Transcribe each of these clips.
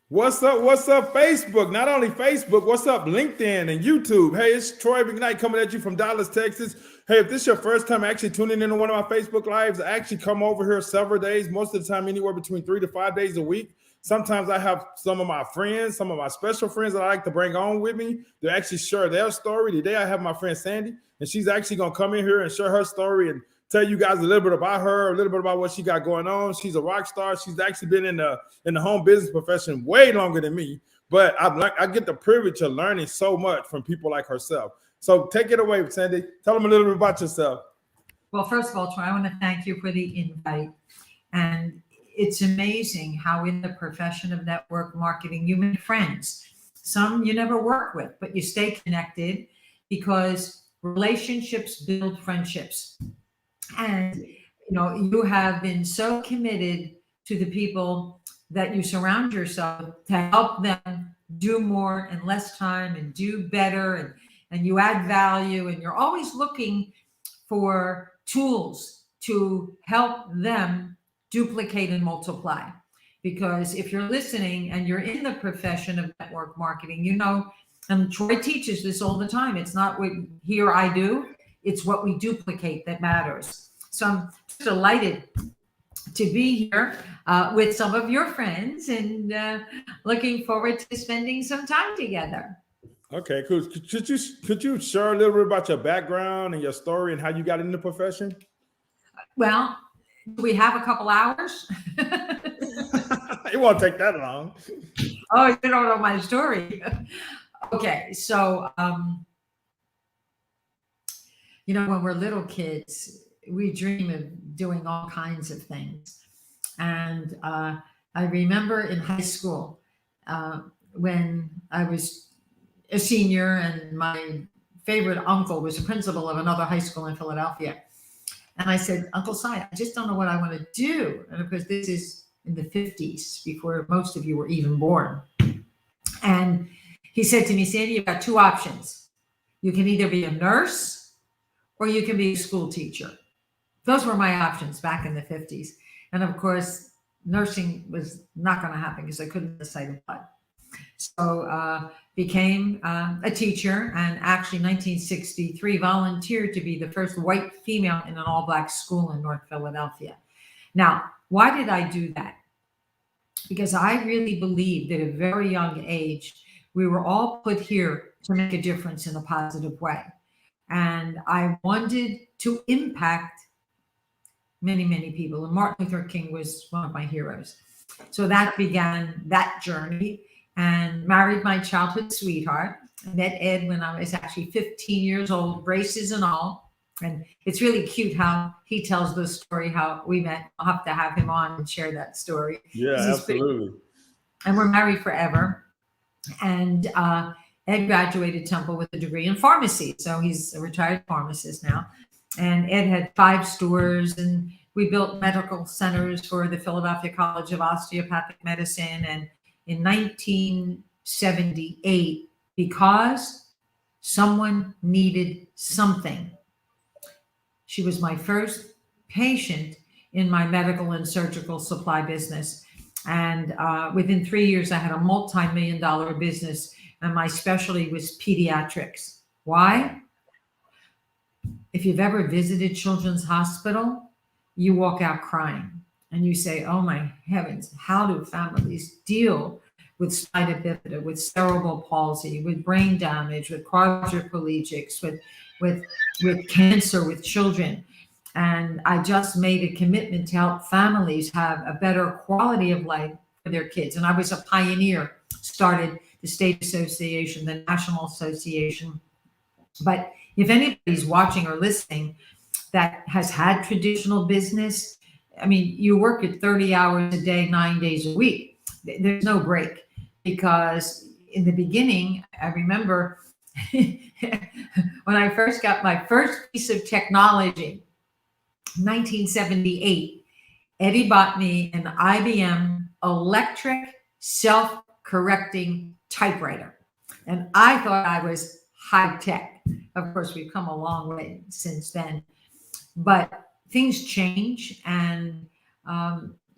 What's up? What's up, Facebook? Not only Facebook, what's up, LinkedIn and YouTube? Hey, it's Troy McKnight coming at you from Dallas, Texas. Hey, if this is your first time actually tuning into one of my Facebook Lives, I actually come over here several days, most of the time anywhere between 3 to 5 days a week. Sometimes I have some of my friends, some of my special friends that I like to bring on with me to actually share their story. Today I have my friend Sandi, and she's actually going to come in here and share her story and tell you guys a little bit about her, a little bit about what she got going on. She's a rock star. She's actually been in the home business profession way longer than me, but I get the privilege of learning so much from people like herself. So take it away, Sandi. Tell them a little bit about yourself. Well, first of all, Troy, I want to thank you for the invite. And it's amazing how in the profession of network marketing, you make friends. Some you never work with, but you stay connected because relationships build friendships. And you have been so committed to the people that you surround yourself to help them do more in less time and do better, and you add value, and you're always looking for tools to help them duplicate and multiply. Because if you're listening and you're in the profession of network marketing, and Troy teaches this all the time, it's not what he or I do, it's what we duplicate that matters. So I'm delighted to be here with some of your friends, and looking forward to spending some time together. Okay, cool. Could you share a little bit about your background and your story and how you got into the profession? Well, we have a couple hours. It won't take that long. Oh, you don't know my story. Okay, so when we're little kids, we dream of doing all kinds of things. And I remember in high school when I was a senior, and my favorite uncle was the principal of another high school in Philadelphia. And I said, Uncle Si, I just don't know what I want to do. And of course, this is in the 50s, before most of you were even born. And he said to me, Sandi, you've got two options. You can either be a nurse or you can be a school teacher. Those were my options back in the 50s. And of course, nursing was not going to happen because I couldn't recite blood. So became a teacher, and actually 1963 volunteered to be the first white female in an all-black school in North Philadelphia. Now, why did I do that? Because I really believed at a very young age, we were all put here to make a difference in a positive way. And I wanted to impact many, many people. And Martin Luther King was one of my heroes. So that began that journey, and married my childhood sweetheart. I met Ed when I was actually 15 years old, braces and all. And it's really cute how he tells the story, how we met. I'll have to have him on and share that story. Yeah, absolutely. And we're married forever. And Ed graduated Temple with a degree in pharmacy. So he's a retired pharmacist now. And Ed had 5 stores, and we built medical centers for the Philadelphia College of Osteopathic Medicine. And in 1978, because someone needed something, she was my first patient in my medical and surgical supply business. And within 3 years, I had a multi-million-dollar business, and my specialty was pediatrics. Why? If you've ever visited Children's Hospital, you walk out crying and you say, oh my heavens, how do families deal with spina bifida, with cerebral palsy, with brain damage, with quadriplegics, with cancer, with children? And I just made a commitment to help families have a better quality of life for their kids. And I was a pioneer, started the state association, the national association. But if anybody's watching or listening that has had traditional business, I mean, you work at 30 hours a day, 9 days a week. There's no break, because in the beginning, I remember when I first got my first piece of technology, 1978, Eddie bought me an IBM electric self-correcting typewriter. And I thought I was high tech. Of course, we've come a long way since then. But things change, and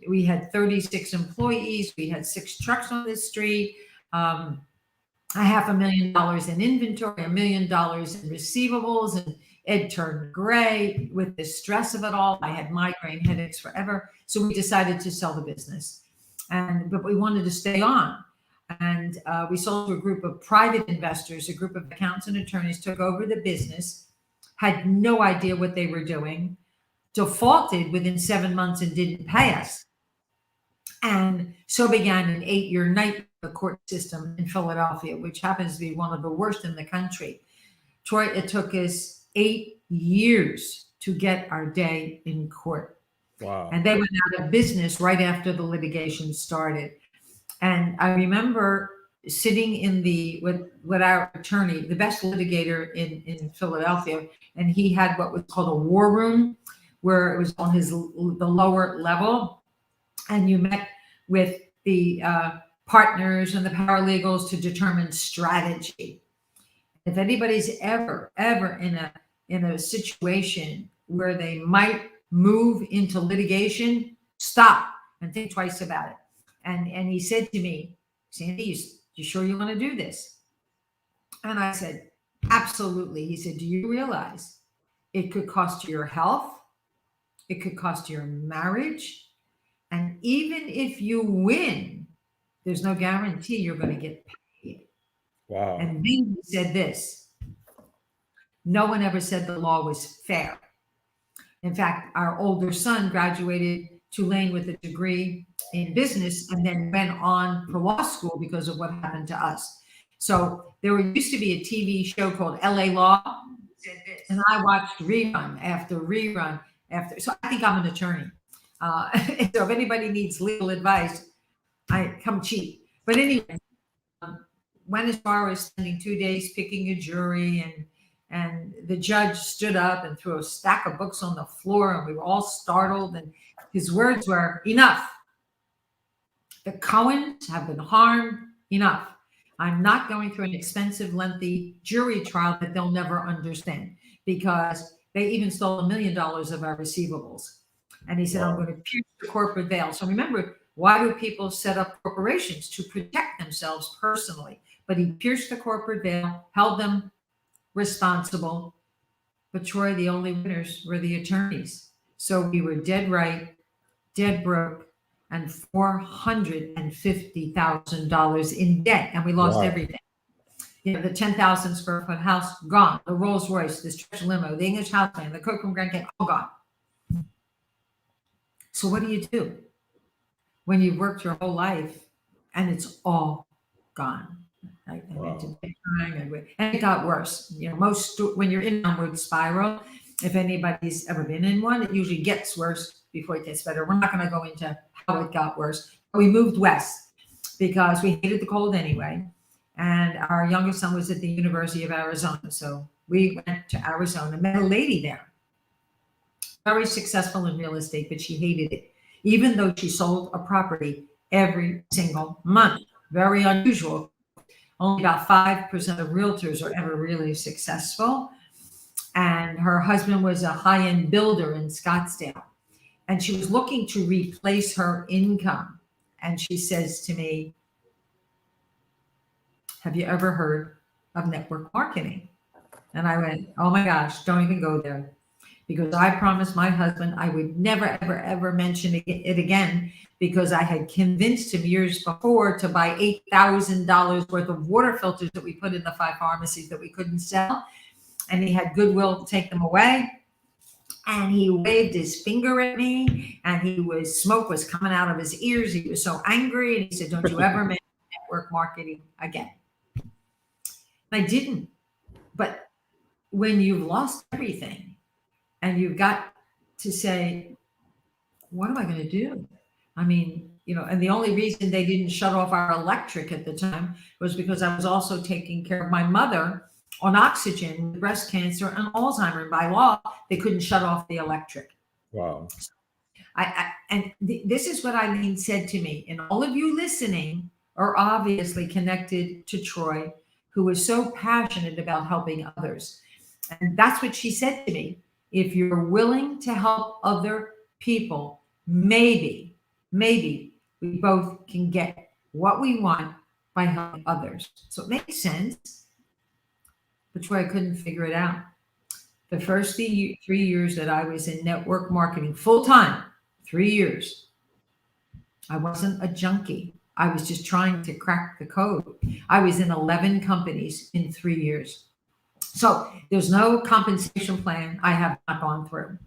we had 36 employees. We had 6 trucks on the street. $500,000 in inventory, $1 million in receivables, and Ed turned gray with the stress of it all. I had migraine headaches forever. So we decided to sell the business. But we wanted to stay on. And we sold to a group of private investors, a group of accountants and attorneys took over the business, had no idea what they were doing, defaulted within 7 months and didn't pay us. And so began an 8-year night the court system in Philadelphia, which happens to be one of the worst in the country. Troy, it took us 8 years to get our day in court. Wow. And they went out of business right after the litigation started. And I remember sitting in with our attorney, the best litigator in Philadelphia, and he had what was called a war room, where it was on the lower level, and you met with the partners and the paralegals to determine strategy. If anybody's ever in a situation where they might move into litigation, stop and think twice about it. And he said to me, Sandi, you sure you want to do this? And I said, absolutely. He said, do you realize it could cost you your health? It could cost you your marriage. And even if you win, there's no guarantee you're going to get paid. Wow. And then he said this, no one ever said the law was fair. In fact, our older son graduated Tulane with a degree in business and then went on for law school because of what happened to us. So there used to be a TV show called LA Law, and I watched rerun after rerun after. So I think I'm an attorney. So if anybody needs legal advice, I come cheap. But anyway, went as far as spending 2 days picking a jury, and the judge stood up and threw a stack of books on the floor, and we were all startled. And his words were, enough. The Cohens have been harmed. Enough. I'm not going through an expensive, lengthy jury trial that they'll never understand, because they even stole $1 million of our receivables. And he said, I'm going to pierce the corporate veil. So remember, why do people set up corporations? To protect themselves personally. But he pierced the corporate veil, held them responsible. But Troy, the only winners were the attorneys. So we were dead right, dead broke, and $450,000 in debt. And we lost everything. You know, the 10,000 square foot house, gone. The Rolls Royce, the stretch limo, the English house plan, the cook from Grand Canyon, all gone. So what do you do when you've worked your whole life and it's all gone? I went to bed crying, and it got worse. You know, when you're in an downward spiral, if anybody's ever been in one, it usually gets worse before it gets better. We're not going to go into how it got worse. We moved west because we hated the cold anyway. And our youngest son was at the University of Arizona. So we went to Arizona, met a lady there. Very successful in real estate, but she hated it, even though she sold a property every single month. Very unusual. Only about 5% of realtors are ever really successful. And her husband was a high-end builder in Scottsdale. And she was looking to replace her income. And she says to me, have you ever heard of network marketing? And I went, oh my gosh, don't even go there. Because I promised my husband I would never, ever, ever mention it again, because I had convinced him years before to buy $8,000 worth of water filters that we put in the 5 pharmacies that we couldn't sell. And he had goodwill to take them away. And he waved his finger at me, and smoke was coming out of his ears. He was so angry. And he said, don't you ever mention network marketing again. I didn't. But when you've lost everything, and you've got to say, what am I going to do? I mean, you know, and the only reason they didn't shut off our electric at the time was because I was also taking care of my mother on oxygen with breast cancer and Alzheimer's. And by law, they couldn't shut off the electric. Wow. This is what Eileen said to me. And all of you listening are obviously connected to Troy, who is so passionate about helping others. And that's what she said to me. If you're willing to help other people, maybe maybe we both can get what we want by helping others. So it makes sense, but Troy, I couldn't figure it out. The first 3 years that I was in network marketing full time, 3 years, I wasn't a junkie. I was just trying to crack the code. I was in 11 companies in 3 years. So there's no compensation plan I have not gone through.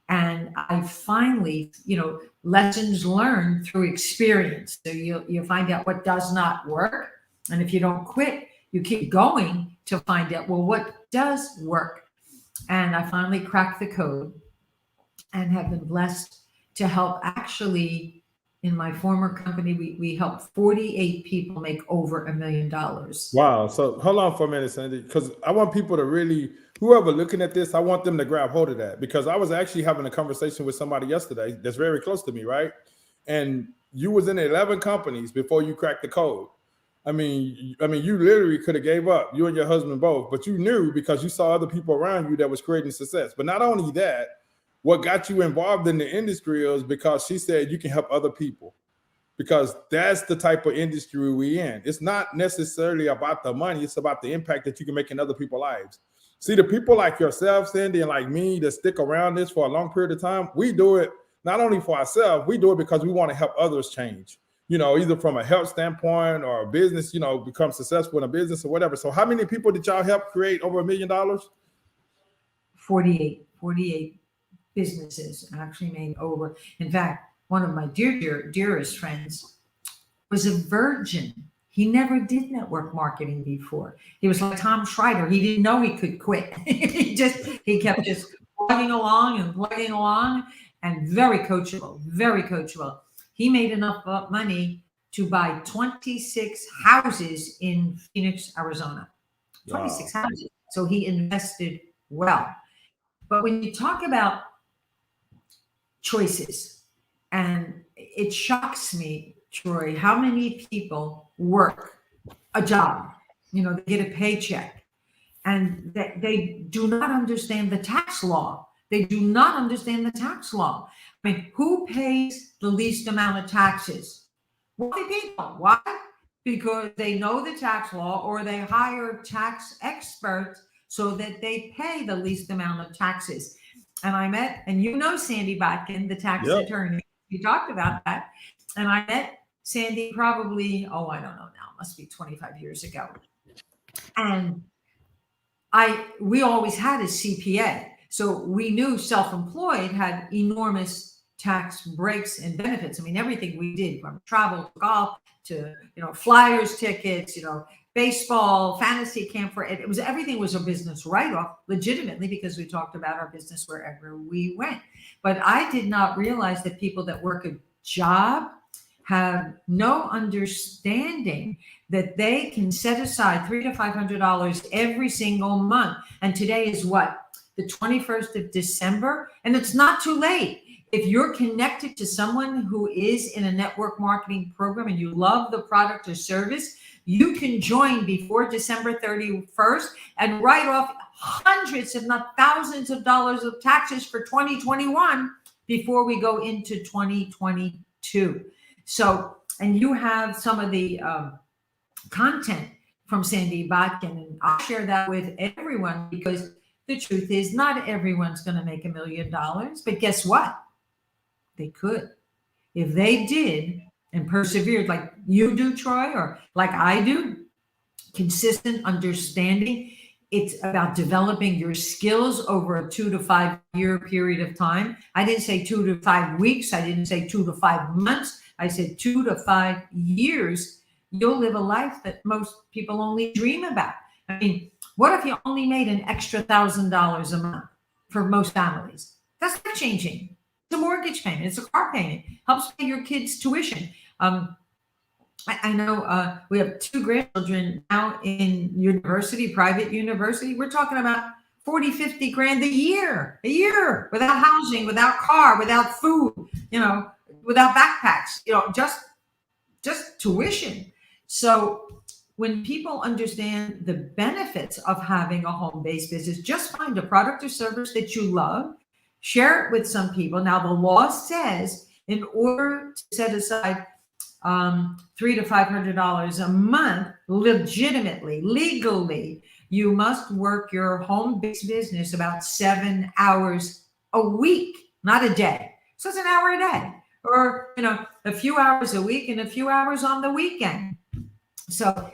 And I finally, lessons learned through experience. So you find out what does not work. And if you don't quit, you keep going to find out, well, what does work? And I finally cracked the code and have been blessed to help. Actually, in my former company, we helped 48 people make over $1 million. Wow. So hold on for a minute, Sandy, because I want people to really, whoever looking at this, I want them to grab hold of that, because I was actually having a conversation with somebody yesterday that's very close to me, right? And you was in 11 companies before you cracked the code. I mean, you literally could have gave up, you and your husband both, but you knew because you saw other people around you that was creating success. But not only that, what got you involved in the industry is because she said you can help other people, because that's the type of industry we in. It's not necessarily about the money. It's about the impact that you can make in other people's lives. See, the people like yourself, Sandy, and like me that stick around this for a long period of time, we do it not only for ourselves, we do it because we want to help others change, either from a health standpoint or a business, become successful in a business or whatever. So how many people did y'all help create over $1 million? 48 businesses actually made over. In fact, one of my dearest friends was a virgin. He never did network marketing before. He was like Tom Schreider. He didn't know he could quit. he kept just plugging along, and very coachable. He made enough money to buy 26 houses in Phoenix, Arizona. 26 houses. So he invested well. But when you talk about choices, and it shocks me, Troy, how many people work a job, they get a paycheck, and they do not understand the tax law. I mean, who pays the least amount of taxes? Wealthy people. Why? Because they know the tax law, or they hire tax experts so that they pay the least amount of taxes. And I met, and Sandy Botkin, the tax attorney, we talked about that. And I met Sandy probably, I don't know now, must be 25 years ago. And we always had a CPA. So we knew self-employed had enormous tax breaks and benefits. I mean, everything we did, from travel to golf to, flyers, tickets, baseball, fantasy camp, everything was a business write-off, legitimately, because we talked about our business wherever we went. But I did not realize that people that work a job have no understanding that they can set aside $300 to $500 every single month. And today is what? The 21st of December. And it's not too late. If you're connected to someone who is in a network marketing program and you love the product or service, you can join before December 31st and write off hundreds, if not thousands of dollars of taxes for 2021 before we go into 2022. So, and you have some of the content from Sandi Cohen, and I'll share that with everyone, because the truth is not everyone's going to make $1 million, but guess what? They could. If they did and persevered like you do, Troy, or like I do, consistent understanding. It's about developing your skills over a 2 to 5 year period of time. I didn't say 2 to 5 weeks. I didn't say 2 to 5 months. I said 2 to 5 years. You'll live a life that most people only dream about. I mean, what if you only made an extra $1,000 a month for most families? That's not changing. It's a mortgage payment. It's a car payment. Helps pay your kids' tuition. I know we have 2 grandchildren now in university, private university. We're talking about 40, 50 grand a year, without housing, without car, without food, without backpacks, just tuition. So when people understand the benefits of having a home-based business, just find a product or service that you love, share it with some people. Now, the law says in order to set aside $300 to $500 a month, legitimately, legally, you must work your home-based business about 7 hours a week, not a day. So it's an hour a day, or a few hours a week and a few hours on the weekend. So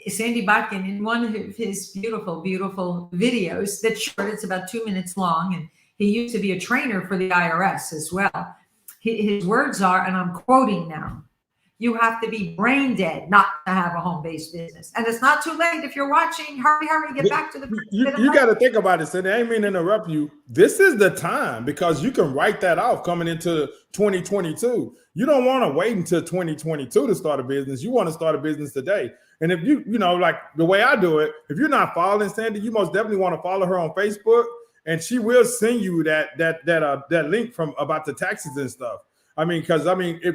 Sandi Cohen, in one of his beautiful, beautiful videos that's short, it's about 2 minutes long, and he used to be a trainer for the IRS as well. His words are, and I'm quoting now, "You have to be brain dead not to have a home-based business." And it's not too late. If you're watching, hurry, get back to the. You got to think about it, Sandi. I ain't mean to interrupt you. This is the time, because you can write that off coming into 2022. You don't want to wait until 2022 to start a business. You want to start a business today. And if like the way I do it, if you're not following Sandi, you most definitely want to follow her on Facebook, and she will send you that link from about the taxes and stuff. Because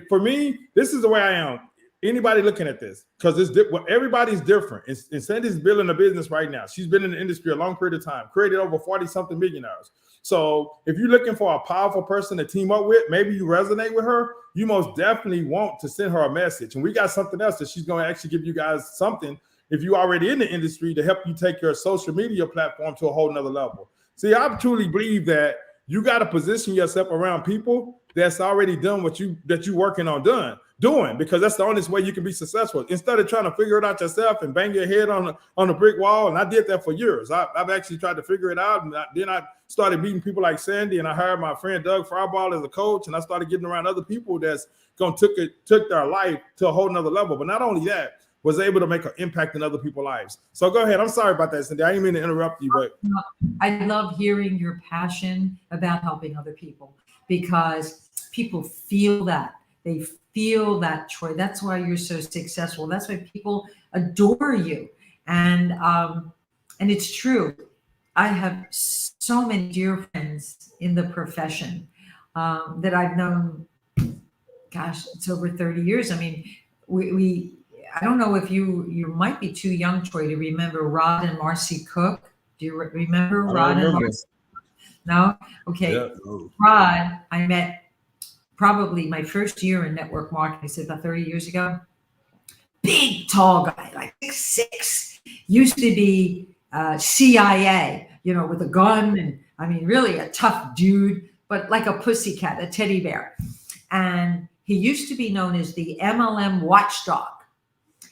for me, this is the way I am. Anybody looking at this, because everybody's different. And Sandi's building a business right now. She's been in the industry a long period of time, created over 40-something millionaires. So if you're looking for a powerful person to team up with, maybe you resonate with her, you most definitely want to send her a message. And we got something else that she's going to actually give you guys something, if you're already in the industry, to help you take your social media platform to a whole nother level. See, I truly believe that you got to position yourself around people that's already done what you're working on doing, because that's the only way you can be successful. Instead of trying to figure it out yourself and bang your head on a brick wall, and I did that for years. I've actually tried to figure it out, and then I started meeting people like Sandi, and I hired my friend Doug Fryball as a coach, and I started getting around other people that's took their life to a whole nother level. But not only that, was able to make an impact in other people's lives. So go ahead. I'm sorry about that, Sandi. I didn't mean to interrupt you, but I love hearing your passion about helping other people, because people feel that. They feel that, Troy. That's why you're so successful. That's why people adore you. And it's true. I have so many dear friends in the profession that I've known, gosh, it's over 30 years. I don't know if you might be too young, Troy, to remember Rod and Marcy Cook. Do you remember Rod and Marcy? No? Okay. Yeah. Rod, I met probably my first year in network marketing, so about 30 years ago. Big, tall guy, like 6'6", used to be CIA, with a gun, and really a tough dude, but like a pussycat, a teddy bear. And he used to be known as the MLM watchdog.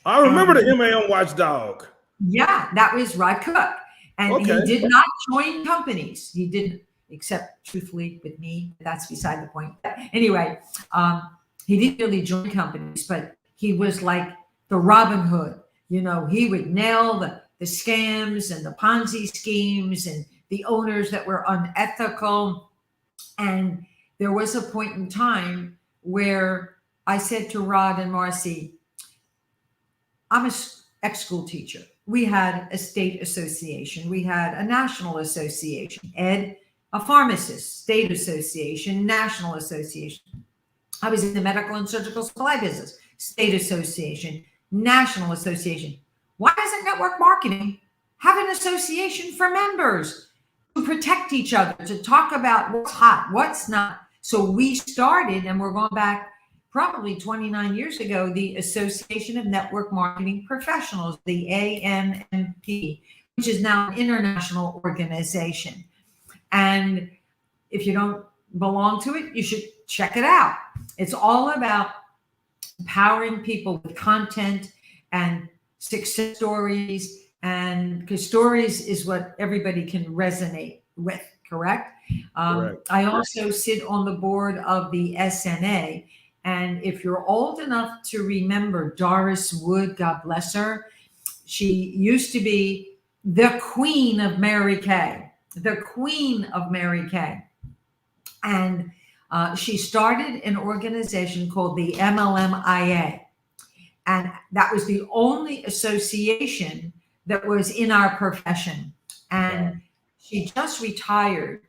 I remember the MLM watchdog. Yeah, that was Rod Cook. And he did not join companies. He didn't, except truthfully with me. That's beside the point. Anyway, he didn't really join companies, but he was like the Robin Hood. He would nail the scams and the Ponzi schemes and the owners that were unethical. And there was a point in time where I said to Rod and Marcy, I'm an ex-school teacher. We had a state association. We had a national association. Ed, a pharmacist, state association, national association. I was in the medical and surgical supply business, state association, national association. Why doesn't network marketing have an association for members to protect each other, to talk about what's hot, what's not? So we started, and we're going back probably 29 years ago, the Association of Network Marketing Professionals, the ANMP, which is now an international organization. And if you don't belong to it, you should check it out. It's all about empowering people with content and success stories, and because stories is what everybody can resonate with, correct? Correct. I also sit on the board of the SNA. And if you're old enough to remember Doris Wood, God bless her, she used to be the queen of Mary Kay, the queen of Mary Kay. And she started an organization called the MLMIA. And that was the only association that was in our profession. And she just retired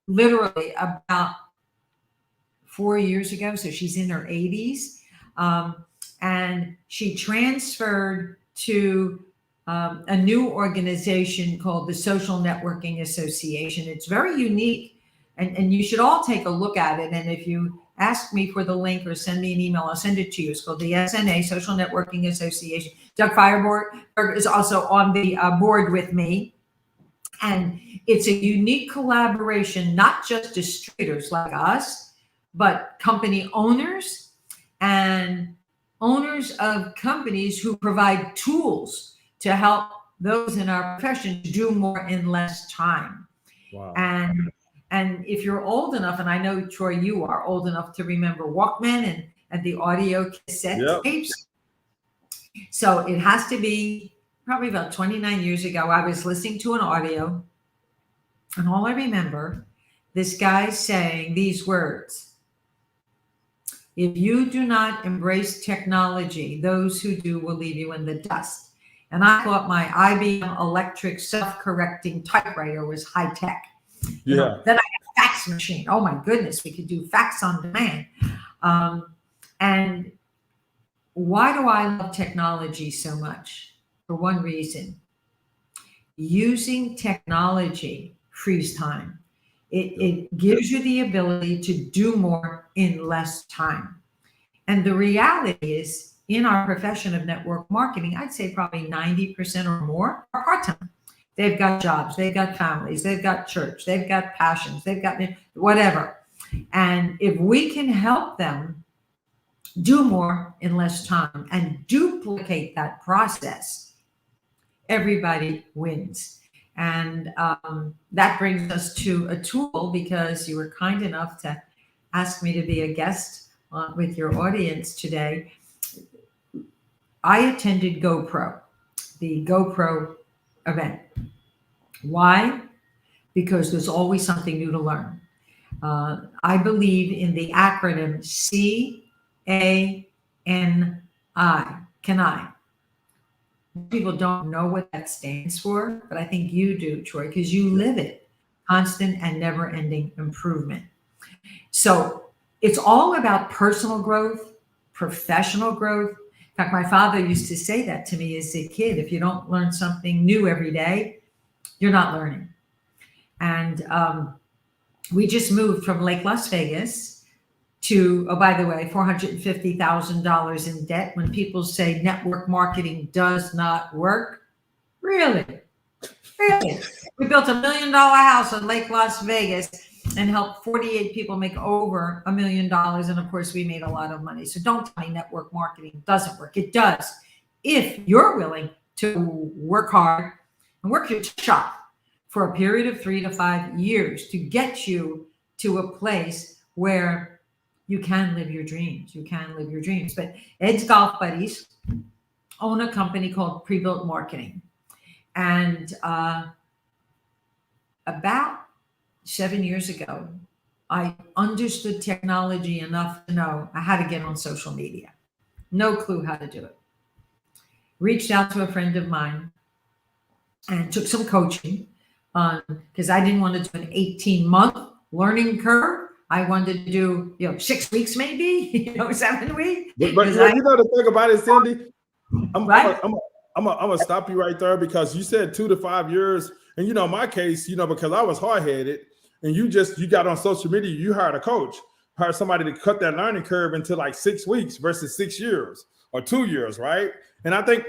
literally about 4 years ago. So she's in her 80s. And she transferred to a new organization called the Social Networking Association. It's very unique. and you should all take a look at it. And if you ask me for the link or send me an email, I'll send it to you. It's called the SNA, Social Networking Association. Doug Fireberg is also on the board with me. And it's a unique collaboration, not just distributors like us, but company owners and owners of companies who provide tools to help those in our profession do more in less time. Wow. And if you're old enough, and I know, Troy, you are old enough to remember Walkman and the audio cassette tapes. So it has to be probably about 29 years ago. I was listening to an audio, and all I remember, this guy saying these words: if you do not embrace technology, those who do will leave you in the dust. And I thought my IBM electric self-correcting typewriter was high tech. You know, then I got a fax machine. Oh my goodness, we could do fax on demand. And why do I love technology so much? For one reason: using technology frees time. It gives you the ability to do more in less time. And the reality is, in our profession of network marketing, I'd say probably 90% or more are part-time. They've got jobs, they've got families, they've got church, they've got passions, they've got whatever. And if we can help them do more in less time and duplicate that process, everybody wins. And that brings us to a tool, because you were kind enough to ask me to be a guest with your audience today. I attended GoPro, the GoPro event. Why? Because there's always something new to learn. I believe in the acronym CANI, CANI. People don't know what that stands for, but I think you do, Troy, because you live it. Constant and never-ending improvement. So it's all about personal growth, professional growth. In fact, my father used to say that to me as a kid: if you don't learn something new every day, you're not learning. And we just moved from Lake Las Vegas to, oh, by the way, $450,000 in debt. When people say network marketing does not work, really? Really? We built $1 million house in Lake Las Vegas and helped 48 people make over $1 million. And of course, we made a lot of money. So don't tell me network marketing doesn't work. It does, if you're willing to work hard and work your shop for a period of 3 to 5 years to get you to a place where you can live your dreams. You can live your dreams. But Ed's Golf Buddies own a company called Pre-Built Marketing. And about 7 years ago, I understood technology enough to know I had to get on social media. No clue how to do it. Reached out to a friend of mine and took some coaching because I didn't want to do an 18-month learning curve. I wanted to do, 6 weeks, maybe, 7 weeks. But you know the thing about it, Sandi, I'm gonna stop you right there, because you said 2 to 5 years, and in my case, because I was hard-headed, and you got on social media, you hired a coach, hired somebody to cut that learning curve into like 6 weeks versus 6 years or 2 years, right? And I think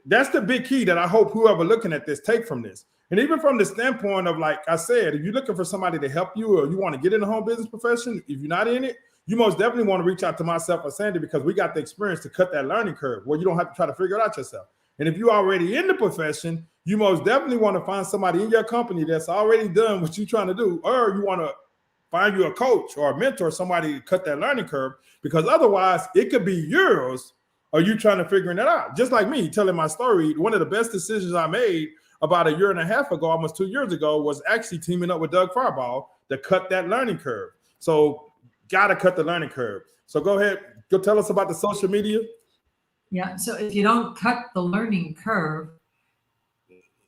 that's the big key that I hope whoever looking at this take from this. And even from the standpoint of, like I said, if you're looking for somebody to help you, or you want to get in the home business profession, if you're not in it, you most definitely want to reach out to myself or Sandi, because we got the experience to cut that learning curve where you don't have to try to figure it out yourself. And if you're already in the profession, you most definitely want to find somebody in your company that's already done what you're trying to do, or you want to find you a coach or a mentor, somebody to cut that learning curve, because otherwise it could be yours, or you trying to figure it out. Just like me telling my story, one of the best decisions I made about 1.5 years ago, almost 2 years ago, was actually teaming up with Doug Fireberg to cut that learning curve. So got to cut the learning curve. So go ahead, go tell us about the social media. Yeah. So if you don't cut the learning curve,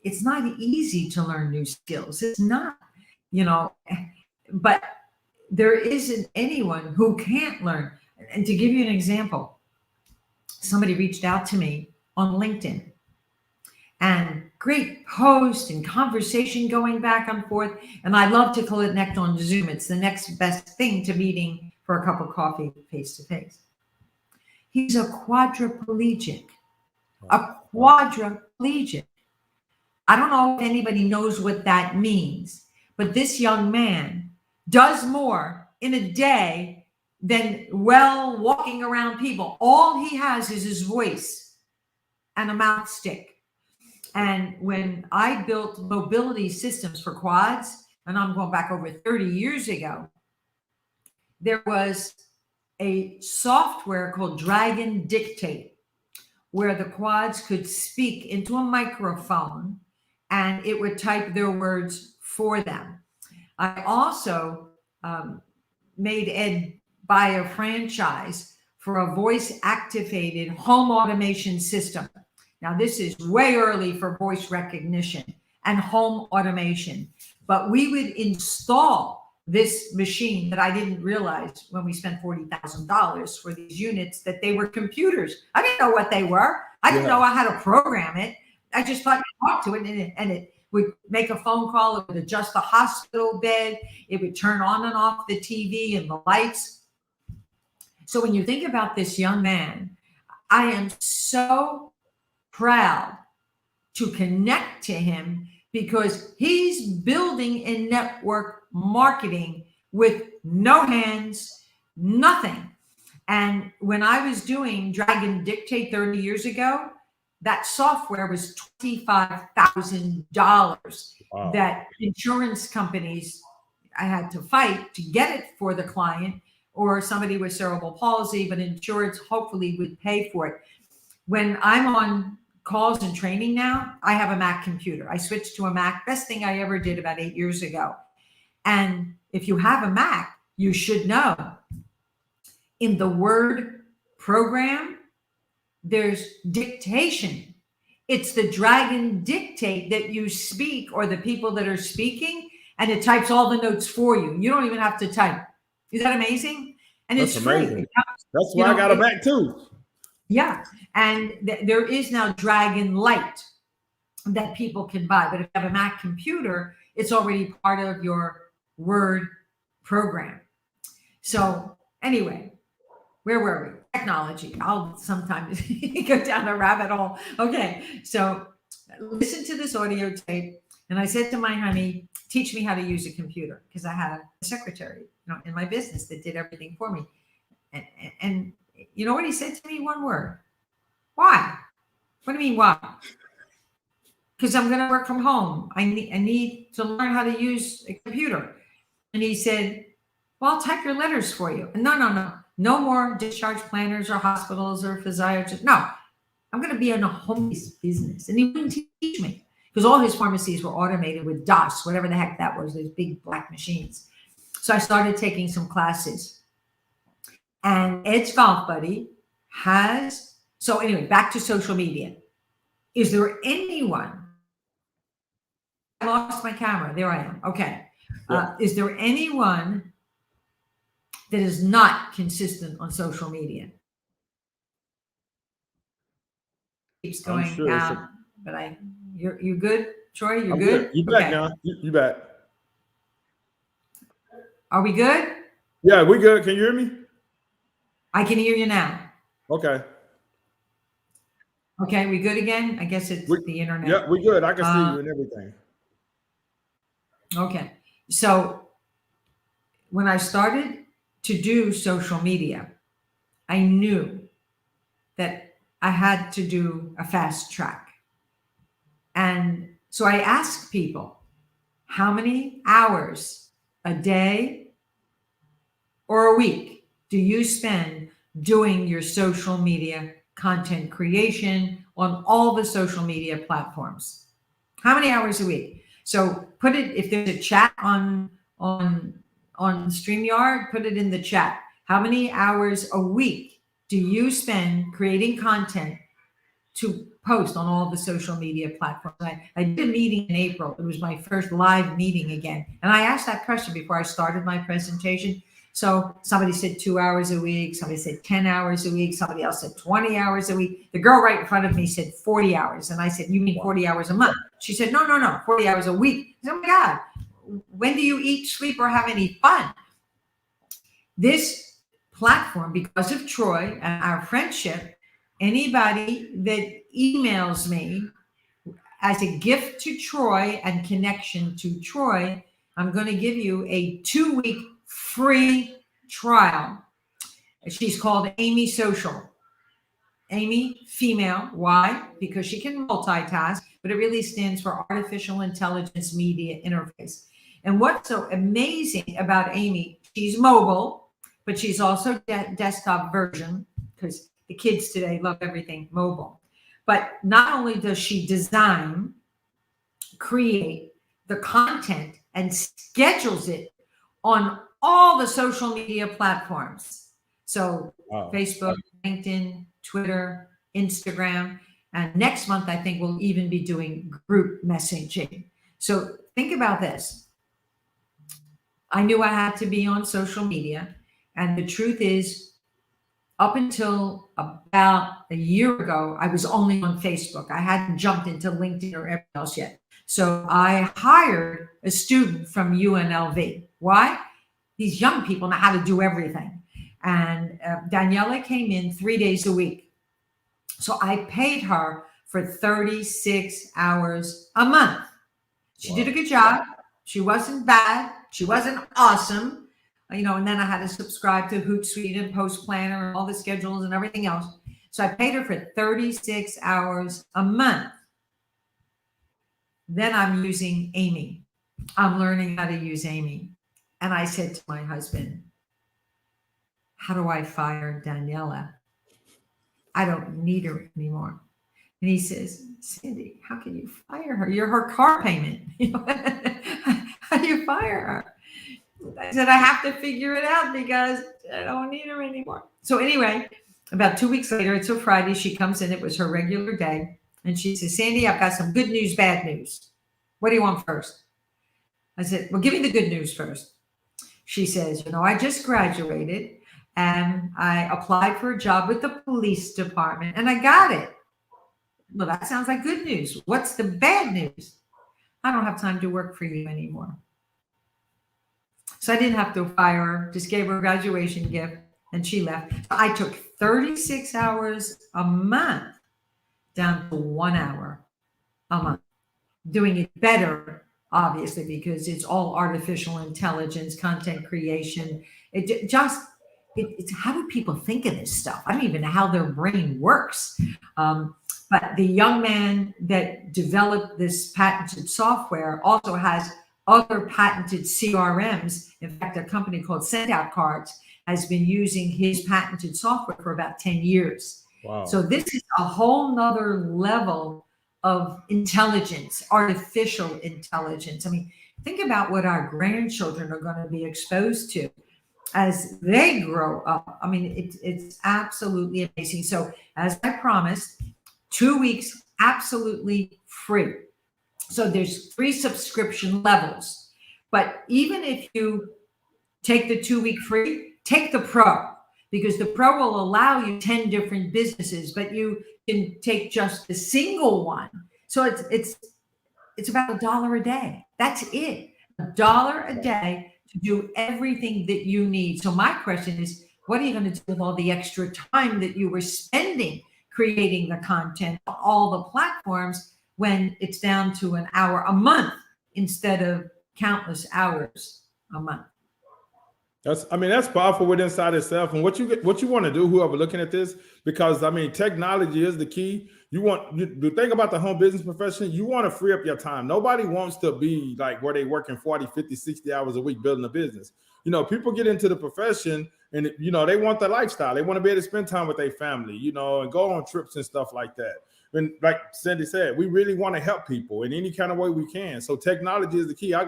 it's not easy to learn new skills. It's not, but there isn't anyone who can't learn. And to give you an example, somebody reached out to me on LinkedIn, and great post and conversation going back and forth. And I love to connect on Zoom. It's the next best thing to meeting for a cup of coffee face to face. He's a quadriplegic. A quadriplegic. I don't know if anybody knows what that means, but this young man does more in a day than walking around people. All he has is his voice and a mouth stick. And when I built mobility systems for quads, and I'm going back over 30 years ago, there was a software called Dragon Dictate, where the quads could speak into a microphone and it would type their words for them. I also made Ed buy a franchise for a voice activated home automation system. Now, this is way early for voice recognition and home automation, but we would install this machine that I didn't realize when we spent $40,000 for these units that they were computers. I didn't know what they were. I didn't know how to program it. I just thought you talk to it and it would make a phone call. It would adjust the hospital bed. It would turn on and off the TV and the lights. So when you think about this young man, I am so proud to connect to him because he's building a network marketing with no hands, nothing. And when I was doing Dragon Dictate 30 years ago, that software was $25,000 that insurance companies, I had to fight to get it for the client, or somebody with cerebral palsy, but insurance hopefully would pay for it. When I'm on calls and training now, I have a Mac computer. I switched to a Mac, best thing I ever did about 8 years ago. And if you have a Mac, you should know in the Word program, there's dictation. It's the Dragon Dictate that you speak or the people that are speaking, and it types all the notes for you. You don't even have to type. Is that amazing? And that's it's amazing. free. That's why I got a Mac too. Yeah. And there is now Dragon Light that people can buy. But if you have a Mac computer, it's already part of your Word program. So anyway, where were we? Technology. I'll sometimes go down a rabbit hole. Okay. So listen to this audio tape. And I said to my honey, teach me how to use a computer, because I had a secretary, in my business that did everything for me. And you know what he said to me? One word. Why? What do you mean, why? Because I'm going to work from home. I need to learn how to use a computer. And he said, well, I'll type your letters for you. And no more discharge planners or hospitals or physiatrists. No, I'm going to be in a home-based business. And he wouldn't teach me because all his pharmacies were automated with DOS, whatever the heck that was, those big black machines. So I started taking some classes. And Ed's Golf Buddy has, so anyway, back to social media. Is there anyone, I lost my camera, there I am, okay. Yeah. Is there anyone that is not consistent on social media? Keeps going down, but you good, Troy? You're good? You back now? You back? Are we good? Yeah, we good. Can you hear me? I can hear you now. Okay. Okay, we good again? I guess it's the internet. Yeah, we good. I can see you and everything. Okay. So when I started to do social media, I knew that I had to do a fast track. And so I asked people, how many hours a day or a week do you spend doing your social media content creation on all the social media platforms? How many hours a week? So put it, if there's a chat on StreamYard, put it in the chat. How many hours a week do you spend creating content to post on all the social media platforms? I did a meeting in April. It was my first live meeting again. And I asked that question before I started my presentation. So somebody said 2 hours a week, somebody said 10 hours a week, somebody else said 20 hours a week. The girl right in front of me said 40 hours. And I said, you mean 40 hours a month? She said, no, 40 hours a week. I said, oh my God, when do you eat, sleep, or have any fun? This platform, because of Troy and our friendship, anybody that emails me as a gift to Troy and connection to Troy, I'm going to give you a 2-week free trial. She's called Amy Social. Amy, female. Why? Because she can multitask, but it really stands for Artificial Intelligence Media Interface. And what's so amazing about Amy, she's mobile, but she's also desktop version, because the kids today love everything mobile. But not only does she design, create the content, and schedules it on all the social media platforms. So Facebook, LinkedIn, Twitter, Instagram. And next month, I think we'll even be doing group messaging. So think about this. I knew I had to be on social media. And the truth is, up until about a year ago, I was only on Facebook. I hadn't jumped into LinkedIn or everything else yet. So I hired a student from UNLV. Why? These young people know how to do everything. And Daniela came in 3 days a week. So I paid her for 36 hours a month. She did a good job. She wasn't bad. She wasn't awesome. And then I had to subscribe to Hootsuite and Post Planner and all the schedules and everything else. So I paid her for 36 hours a month. Then I'm using Amy. I'm learning how to use Amy. And I said to my husband, how do I fire Daniela? I don't need her anymore. And he says, Sandi, how can you fire her? You're her car payment. How do you fire her? I said, I have to figure it out because I don't need her anymore. So anyway, about 2 weeks later, it's a Friday. She comes in. It was her regular day. And she says, Sandi, I've got some good news, bad news. What do you want first? I said, well, give me the good news first. She says, I just graduated and I applied for a job with the police department and I got it. Well, that sounds like good news. What's the bad news? I don't have time to work for you anymore. So I didn't have to fire her, just gave her a graduation gift and she left. I took 36 hours a month down to 1 hour a month, doing it better, obviously, because it's all artificial intelligence, content creation. It's how do people think of this stuff? I don't even know how their brain works. But the young man that developed this patented software also has other patented CRMs. In fact, a company called Sendout Cards has been using his patented software for about 10 years. Wow. So this is a whole nother level of intelligence, artificial intelligence. I mean, think about what our grandchildren are going to be exposed to as they grow up. I mean, it's absolutely amazing. So as I promised, 2 weeks, absolutely free. So there's 3 subscription levels. But even if you take the 2-week free, take the pro, because the pro will allow you 10 different businesses, but you can take just the single one. So it's about $1 a day. That's it. $1 a day to do everything that you need. So my question is, what are you going to do with all the extra time that you were spending creating the content on all the platforms when it's down to an hour a month instead of countless hours a month? That's powerful within inside itself. And what you want to do, whoever looking at this, because technology is the key. The thing about the home business profession, you want to free up your time. Nobody wants to be like where they working 40, 50, 60 hours a week building a business. People get into the profession and they want the lifestyle. They want to be able to spend time with their family, and go on trips and stuff like that. And like Sandi said, we really want to help people in any kind of way we can. So technology is the key. I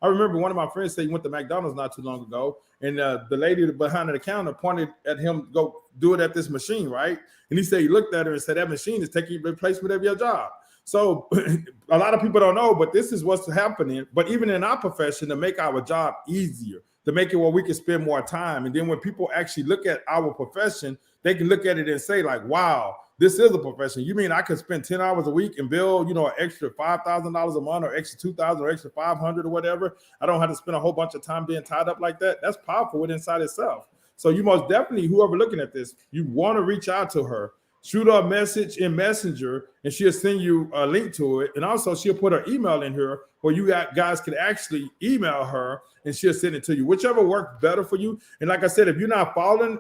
remember one of my friends said he went to McDonald's not too long ago, and the lady behind the counter pointed at him, go do it at this machine, right? And he said he looked at her and said, that machine is taking replacement of your job. So a lot of people don't know, but this is what's happening. But even in our profession, to make our job easier, to make it where we can spend more time. And then when people actually look at our profession, they can look at it and say like, wow, this is a profession. You mean I could spend 10 hours a week and build, an extra $5,000 a month or extra 2,000 or extra 500 or whatever. I don't have to spend a whole bunch of time being tied up like that. That's powerful within inside itself. So you most definitely, whoever looking at this, you want to reach out to her. Shoot her a message in Messenger, and she'll send you a link to it. And also, she'll put her email in here where you guys can actually email her, and she'll send it to you. Whichever works better for you. And like I said, if you're not following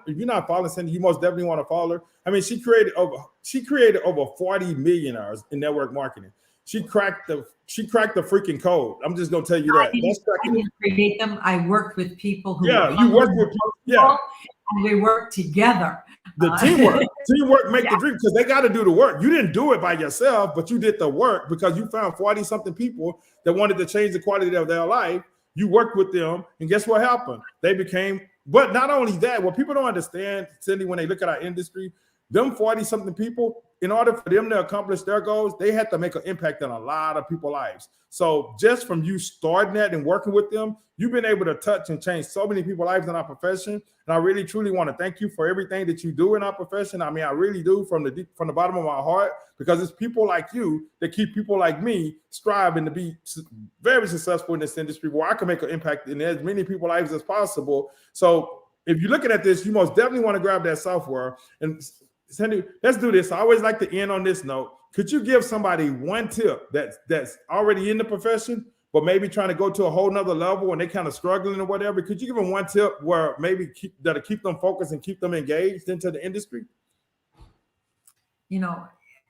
Sandi, you most definitely want to follow her. I mean, she created over 40 millionaires in network marketing. She cracked the freaking code. I'm just gonna tell you that. I didn't create them. I worked with people who you worked with people, and we worked together. The teamwork make the dream, because they got to do the work. You didn't do it by yourself, but you did the work because you found 40 something people that wanted to change the quality of their life. You worked with them, and guess what happened? They became, but not only that, what people don't understand, Sandi, when they look at our industry, them 40 something people, in order for them to accomplish their goals, they had to make an impact on a lot of people's lives. So just from you starting that and working with them, you've been able to touch and change so many people's lives in our profession. And I really, truly want to thank you for everything that you do in our profession. I mean, I really do from the bottom of my heart, because it's people like you that keep people like me striving to be very successful in this industry, where I can make an impact in as many people's lives as possible. So if you're looking at this, you most definitely want to grab that software. And Sandi, let's do this. I always like to end on this note. Could you give somebody one tip that's already in the profession, but maybe trying to go to a whole nother level and they kind of struggling or whatever? Could you give them one tip where maybe that'll keep them focused and keep them engaged into the industry?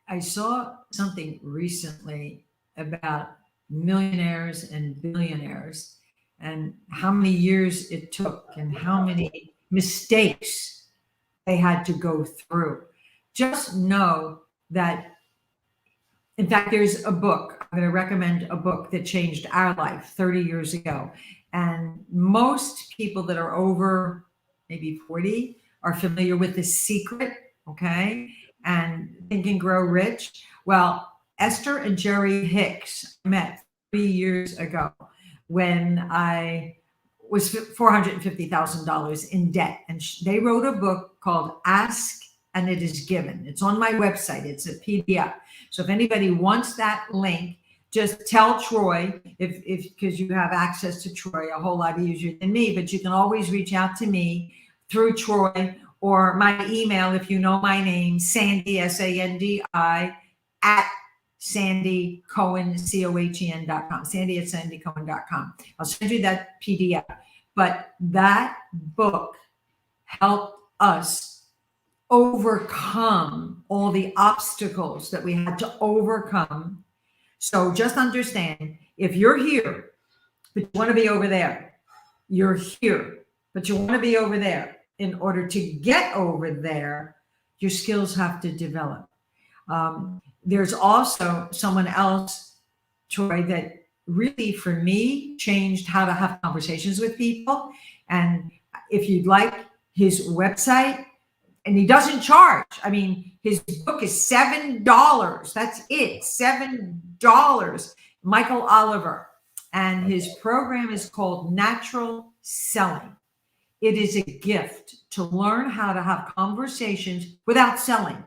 I saw something recently about millionaires and billionaires and how many years it took and how many mistakes they had to go through. Just know that, in fact, there's a book. I'm going to recommend a book that changed our life 30 years ago. And most people that are over maybe 40 are familiar with The Secret, okay? And Think and Grow Rich. Well, Esther and Jerry Hicks met 3 years ago when I was $450,000 in debt. And they wrote a book called Ask and It Is Given. It's on my website. It's a PDF. So if anybody wants that link, just tell Troy, because you have access to Troy a whole lot easier than me, but you can always reach out to me through Troy or my email, if you know my name, Sandi, Sandi, at Sandi Cohen, Cohen.com, Sandi at sandicohen.com. I'll send you that PDF. But that book helped us overcome all the obstacles that we had to overcome. So just understand, if you're here, but you want to be over there, you're here, but you want to be over there. In order to get over there, your skills have to develop. There's also someone else, Troy, that really, for me, changed how to have conversations with people. And if you'd like his website, and he doesn't charge. I mean, his book is $7. That's it, $7. Michael Oliver. And his program is called Natural Selling. It is a gift to learn how to have conversations without selling.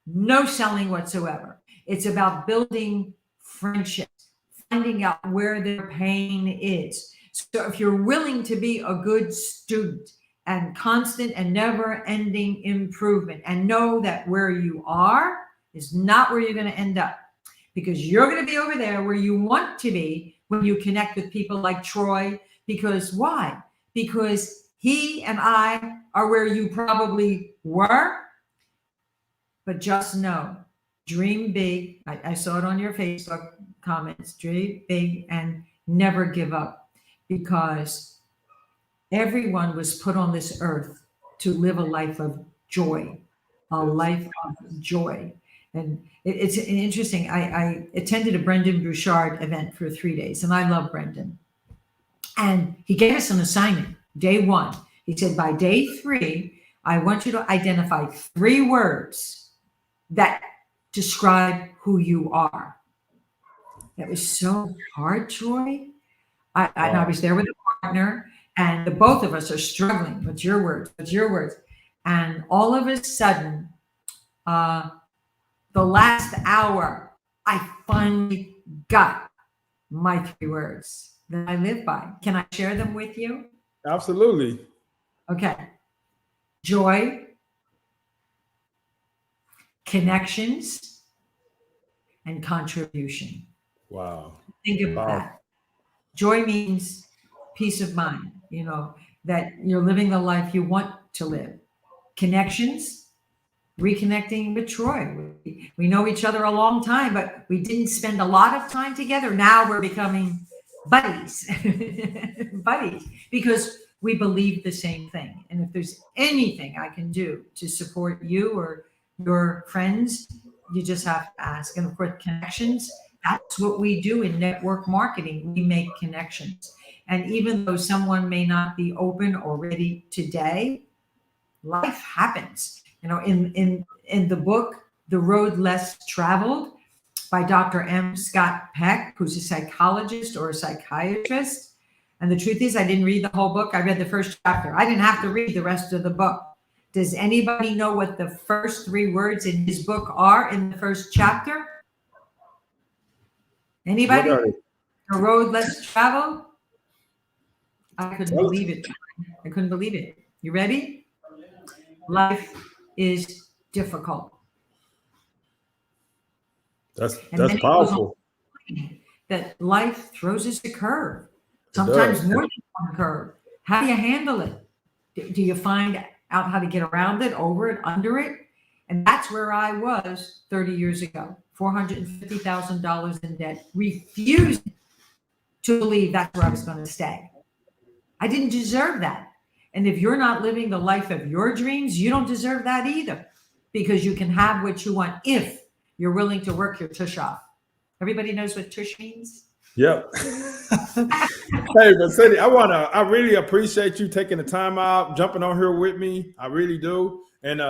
No selling whatsoever. It's about building friendships, finding out where their pain is. So if you're willing to be a good student and constant and never-ending improvement, and know that where you are is not where you're going to end up, because you're going to be over there where you want to be when you connect with people like Troy. Because why? Because he and I are where you probably were. But just know, dream big. I saw it on your Facebook comments. Dream big and never give up, because everyone was put on this earth to live a life of joy, a life of joy. And it's interesting. I attended a Brendan Bouchard event for 3 days, and I love Brendan. And he gave us an assignment, day one. He said, by day 3, I want you to identify 3 words that describe who you are. That was so hard, Troy. I was there with a partner, And the both of us are struggling. What's your words? What's your words? And all of a sudden, the last hour, I finally got my 3 words that I live by. Can I share them with you? Absolutely. Okay. Joy, connections, and contribution. Wow. Think about that. Joy means peace of mind, that you're living the life you want to live. Connections, reconnecting with Troy. We know each other a long time, but we didn't spend a lot of time together. Now we're becoming buddies, buddies, because we believe the same thing. And if there's anything I can do to support you or your friends, you just have to ask. And of course, connections, that's what we do in network marketing. We make connections. And even though someone may not be open or ready today, life happens. In the book, The Road Less Traveled by Dr. M. Scott Peck, who's a psychologist or a psychiatrist. And the truth is, I didn't read the whole book. I read the first chapter. I didn't have to read the rest of the book. Does anybody know what the first 3 words in his book are in the first chapter? Anybody? The Road Less Traveled? I couldn't believe it. I couldn't believe it. You ready? Life is difficult. That's powerful. That life throws us a curve. Sometimes more than one curve. How do you handle it? Do you find out how to get around it, over it, under it? And that's where I was 30 years ago. $450,000 in debt, refused to believe that's where I was going to stay. I didn't deserve that. And if you're not living the life of your dreams, you don't deserve that either, because you can have what you want if you're willing to work your tush off. Everybody knows what tush means? Yep. Hey, but Sandi, I really appreciate you taking the time out, jumping on here with me. I really do. And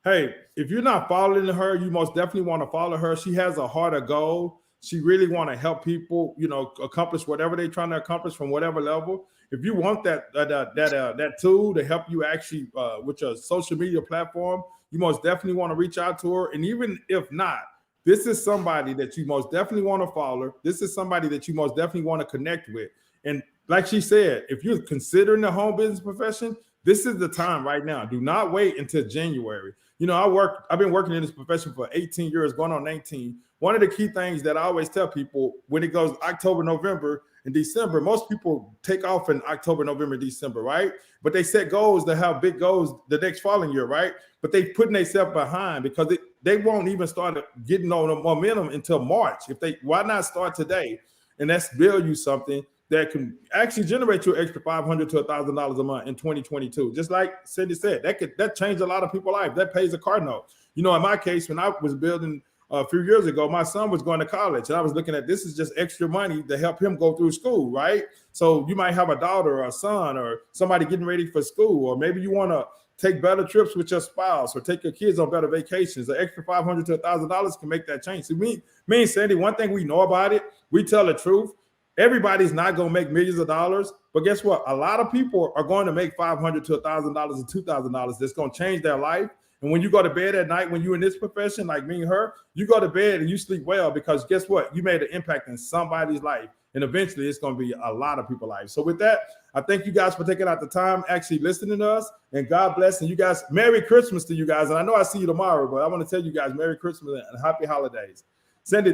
hey, if you're not following her, you most definitely want to follow her. She has a heart of gold. She really want to help people, accomplish whatever they're trying to accomplish from whatever level. If you want that tool to help you actually with your social media platform, you most definitely want to reach out to her. And even if not, this is somebody that you most definitely want to follow. This is somebody that you most definitely want to connect with. And like she said, if you're considering the home business profession, this is the time right now. Do not wait until January. I've been working in this profession for 18 years, going on 19. One of the key things that I always tell people, when it goes October, November, and December, most people take off in October, November, December, right? But they set goals to have big goals the next following year, right? But they putting themselves behind because they won't even start getting on the momentum until March. Why not start today? And that's build you something that can actually generate you an extra $500 to $1,000 a month in 2022. Just like Sandi said, that changed a lot of people's life. That pays a car note. In my case, when I was building a few years ago, my son was going to college, and I was looking at this is just extra money to help him go through school, right? So you might have a daughter or a son or somebody getting ready for school, or maybe you want to take better trips with your spouse or take your kids on better vacations. An extra $500 to $1,000 can make that change. So me and Sandi, one thing we know about it, we tell the truth. Everybody's not going to make millions of dollars, but guess what? A lot of people are going to make $500 to $1,000 and $2,000. That's going to change their life. And when you go to bed at night, when you're in this profession, like me and her, you go to bed and you sleep well because guess what? You made an impact in somebody's life. And eventually it's going to be a lot of people's lives. So with that, I thank you guys for taking out the time, actually listening to us. And God bless. And you guys, Merry Christmas to you guys. And I know I see you tomorrow, but I want to tell you guys Merry Christmas and Happy Holidays. Sandi,